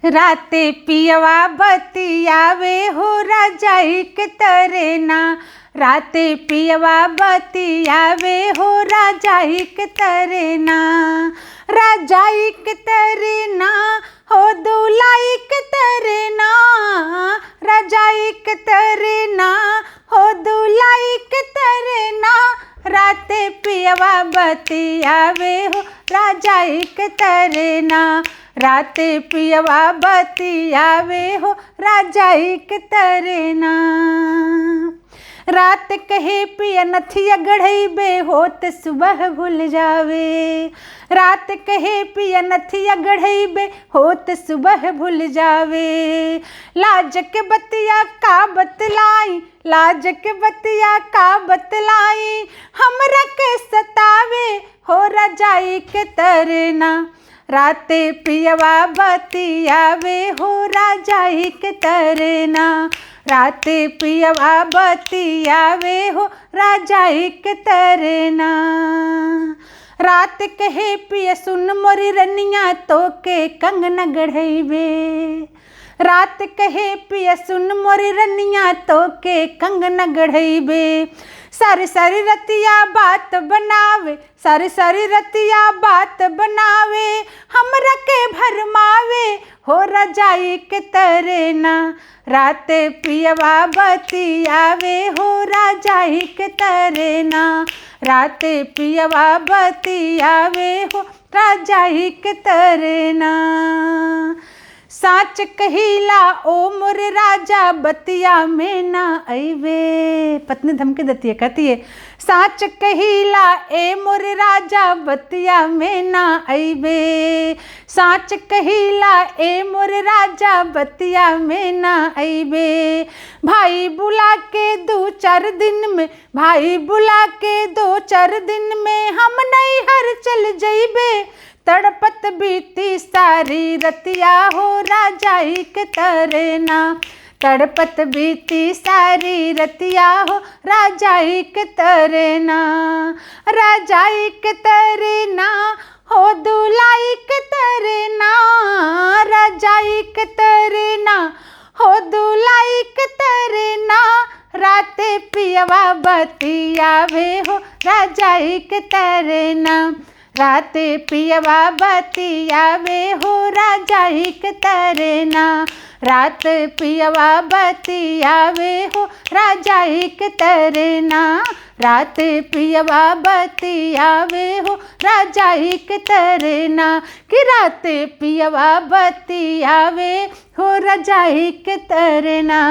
राते पियवा बतियावे हो रजाई के तरेना। राते पियवा बतियावे हो रजाई के तरेना। रजाई के तरेना हो दुलाई के तरेना। रजाई के तरेना हो दुलाई के तरेना। राते पियवा बतियावे हो रजाई के तरेना। राते पियवा बतियावे हो रजाई के तरेना। रात कहे पिया नथिया गढ़इबे होत सुबह भूल जावे। रात कहे पिया नथिया गढ़इबे होत सुबह भूल जावे। लाज के बतिया का बतलाई, लाज के बतिया का बतलाई, हमरा के सतावे हो रजाई के तरेना। राते पियवा बतियावे हो रजाई के तरेना। राते पियवा बतियावे हो रजाई के तरेना। रात कहे पिया सुन मोरी रनिया तो के कंगना गढ़इबे। रात कहे पिया सुन मोरी रनिया तो के कंगना गढ़इबे। सारी सारी रतिया बात बनावे, सारी सारी रतिया बात बनावे, हमरा के भरमावे हो रजाई के तरेना। राते पियवा बतियावे हो रजाई के तरेना। राते पियवा बतियावे हो रजाई के तरेना। साच कहिला ओ मोर राजा बतिया में ना अइबे। पत्नी धमकी देती है, कहती है साच कहिला ए मोर राजा बतिया में ना अइबे। साच कहिला ए मोर राजा बतिया में ना अइबे। भाई बुला के 2-4 दिन में, भाई बुला के 2-4 दिन में हम नैहर चल जइबे। तड़पत बीती सारी रतिया हो रजाई के तरेना। तड़पत बीती सारी रतिया हो रजाई के तरेना। रजाई के तरेना हो दुलाई के तरेना। रजाई के तरेना हो दुलाई के तरेना। राते पियवा बतियावे हो रजाई के तरेना। राते पियवा बतियावे हो रजाई के तरेना। रात पियवा बतियावे हो रजाई के तरेना। रात पियवा बतियावे हो रजाई के तरेना। कि रात पियवा बतियावे हो रजाई के तरेना।